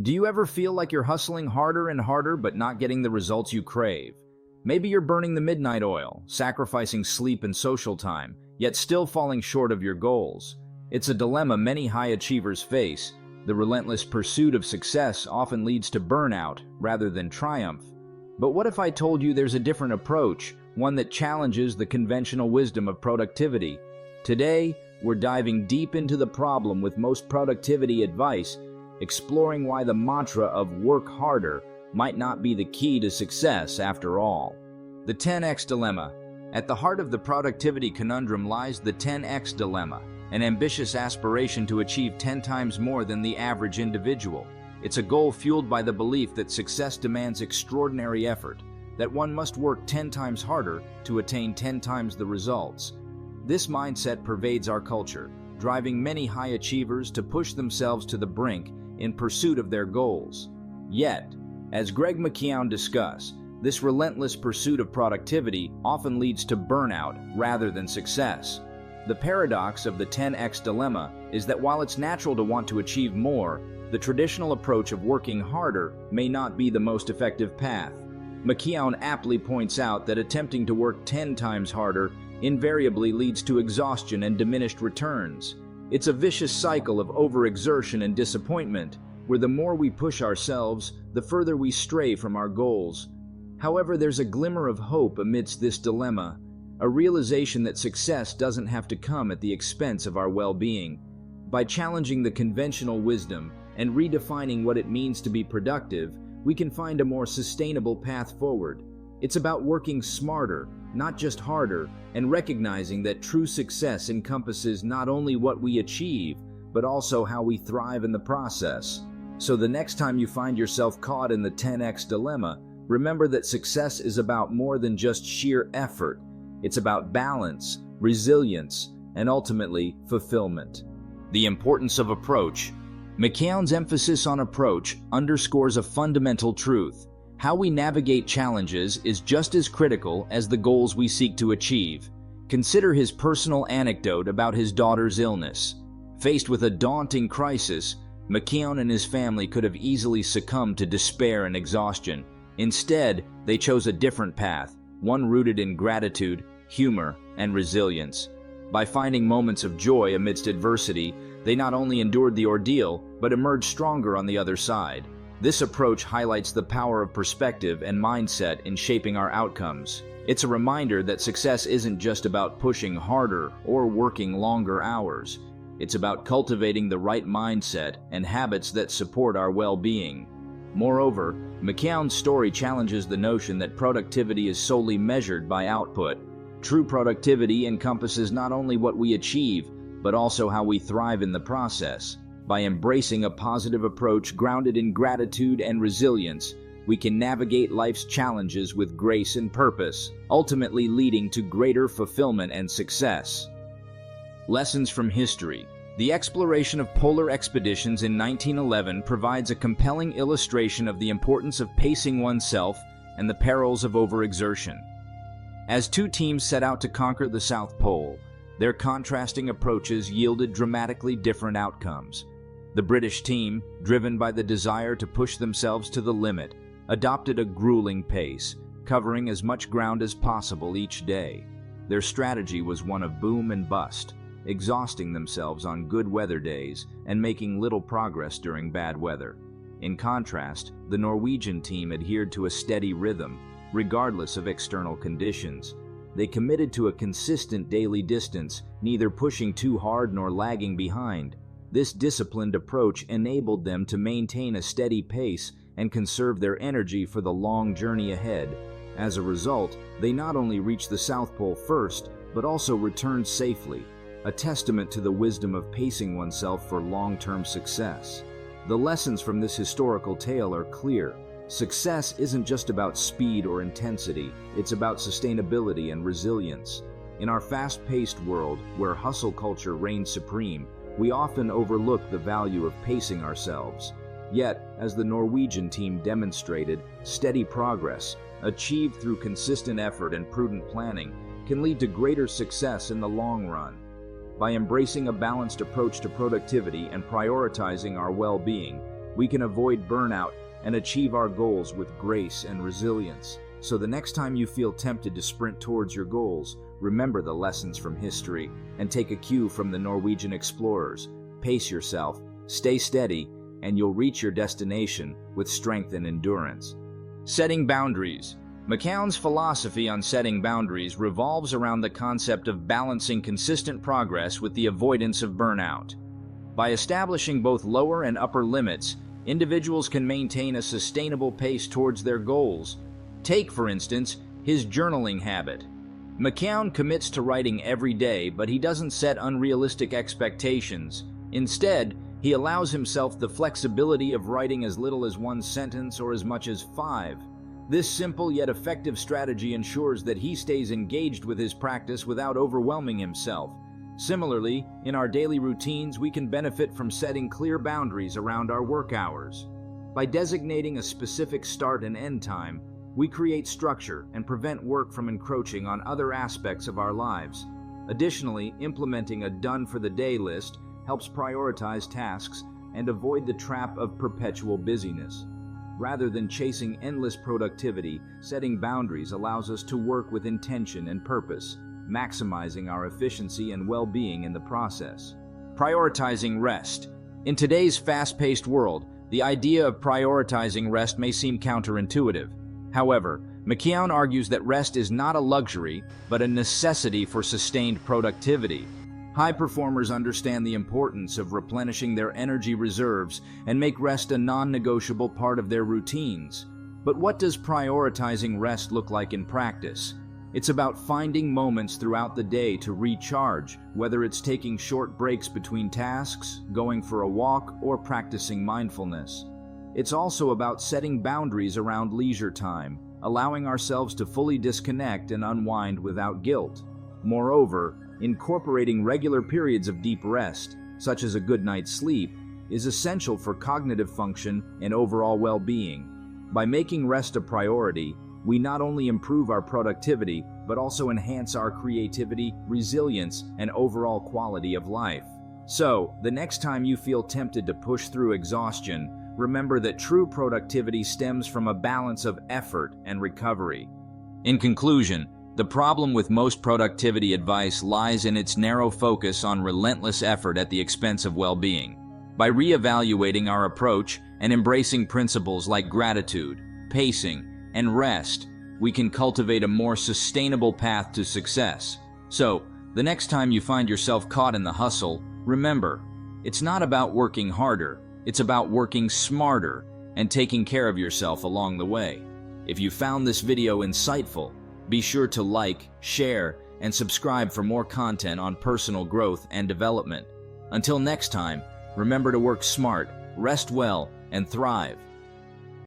Do you ever feel like you're hustling harder and harder but not getting the results you crave? Maybe you're burning the midnight oil, sacrificing sleep and social time, yet still falling short of your goals. It's a dilemma many high achievers face. The relentless pursuit of success often leads to burnout rather than triumph. But what if I told you there's a different approach, one that challenges the conventional wisdom of productivity? Today, we're diving deep into the problem with most productivity advice, exploring why the mantra of work harder might not be the key to success after all. The 10x dilemma. At the heart of the productivity conundrum lies the 10x dilemma, an ambitious aspiration to achieve 10 times more than the average individual. It's a goal fueled by the belief that success demands extraordinary effort, that one must work 10 times harder to attain 10 times the results. This mindset pervades our culture, driving many high achievers to push themselves to the brink in pursuit of their goals. Yet, as Greg McKeown discussed, this relentless pursuit of productivity often leads to burnout rather than success. The paradox of the 10x dilemma is that while it's natural to want to achieve more, the traditional approach of working harder may not be the most effective path. McKeown aptly points out that attempting to work 10 times harder invariably leads to exhaustion and diminished returns. It's a vicious cycle of overexertion and disappointment, where the more we push ourselves, the further we stray from our goals. However, there's a glimmer of hope amidst this dilemma, a realization that success doesn't have to come at the expense of our well-being. By challenging the conventional wisdom and redefining what it means to be productive, we can find a more sustainable path forward. It's about working smarter, not just harder, and recognizing that true success encompasses not only what we achieve, but also how we thrive in the process. So the next time you find yourself caught in the 10x dilemma, remember that success is about more than just sheer effort. It's about balance, resilience, and ultimately, fulfillment. The importance of approach. McKeown's emphasis on approach underscores a fundamental truth. How we navigate challenges is just as critical as the goals we seek to achieve. Consider his personal anecdote about his daughter's illness. Faced with a daunting crisis, McKeown and his family could have easily succumbed to despair and exhaustion. Instead, they chose a different path, one rooted in gratitude, humor, and resilience. By finding moments of joy amidst adversity, they not only endured the ordeal, but emerged stronger on the other side. This approach highlights the power of perspective and mindset in shaping our outcomes. It's a reminder that success isn't just about pushing harder or working longer hours. It's about cultivating the right mindset and habits that support our well-being. Moreover, McKeown's story challenges the notion that productivity is solely measured by output. True productivity encompasses not only what we achieve, but also how we thrive in the process. By embracing a positive approach grounded in gratitude and resilience, we can navigate life's challenges with grace and purpose, ultimately leading to greater fulfillment and success. Lessons from history. The exploration of polar expeditions in 1911 provides a compelling illustration of the importance of pacing oneself and the perils of overexertion. As two teams set out to conquer the South Pole, their contrasting approaches yielded dramatically different outcomes. The British team, driven by the desire to push themselves to the limit, adopted a grueling pace, covering as much ground as possible each day. Their strategy was one of boom and bust, exhausting themselves on good weather days and making little progress during bad weather. In contrast, the Norwegian team adhered to a steady rhythm, regardless of external conditions. They committed to a consistent daily distance, neither pushing too hard nor lagging behind. This disciplined approach enabled them to maintain a steady pace and conserve their energy for the long journey ahead. As a result, they not only reached the South Pole first, but also returned safely, a testament to the wisdom of pacing oneself for long-term success. The lessons from this historical tale are clear. Success isn't just about speed or intensity, it's about sustainability and resilience. In our fast-paced world, where hustle culture reigns supreme, we often overlook the value of pacing ourselves. Yet, as the Norwegian team demonstrated, steady progress, achieved through consistent effort and prudent planning, can lead to greater success in the long run. By embracing a balanced approach to productivity and prioritizing our well-being, we can avoid burnout and achieve our goals with grace and resilience. So the next time you feel tempted to sprint towards your goals, remember the lessons from history and take a cue from the Norwegian explorers. Pace yourself, stay steady, and you'll reach your destination with strength and endurance. Setting boundaries. McKeown's philosophy on setting boundaries revolves around the concept of balancing consistent progress with the avoidance of burnout. By establishing both lower and upper limits, individuals can maintain a sustainable pace towards their goals. Take, for instance, his journaling habit. McKeown commits to writing every day, but he doesn't set unrealistic expectations. Instead, he allows himself the flexibility of writing as little as 1 sentence or as much as 5. This simple yet effective strategy ensures that he stays engaged with his practice without overwhelming himself. Similarly, in our daily routines, we can benefit from setting clear boundaries around our work hours. By designating a specific start and end time, we create structure and prevent work from encroaching on other aspects of our lives. Additionally, implementing a done-for-the-day list helps prioritize tasks and avoid the trap of perpetual busyness. Rather than chasing endless productivity, setting boundaries allows us to work with intention and purpose, maximizing our efficiency and well-being in the process. Prioritizing rest. In today's fast-paced world, the idea of prioritizing rest may seem counterintuitive. However, McKeown argues that rest is not a luxury, but a necessity for sustained productivity. High performers understand the importance of replenishing their energy reserves and make rest a non-negotiable part of their routines. But what does prioritizing rest look like in practice? It's about finding moments throughout the day to recharge, whether it's taking short breaks between tasks, going for a walk, or practicing mindfulness. It's also about setting boundaries around leisure time, allowing ourselves to fully disconnect and unwind without guilt. Moreover, incorporating regular periods of deep rest, such as a good night's sleep, is essential for cognitive function and overall well-being. By making rest a priority, we not only improve our productivity, but also enhance our creativity, resilience, and overall quality of life. So, the next time you feel tempted to push through exhaustion, remember that true productivity stems from a balance of effort and recovery. In conclusion, the problem with most productivity advice lies in its narrow focus on relentless effort at the expense of well-being. By reevaluating our approach and embracing principles like gratitude, pacing, and rest, we can cultivate a more sustainable path to success. So, the next time you find yourself caught in the hustle, remember, it's not about working harder, it's about working smarter and taking care of yourself along the way. If you found this video insightful, be sure to like, share, and subscribe for more content on personal growth and development. Until next time, remember to work smart, rest well, and thrive.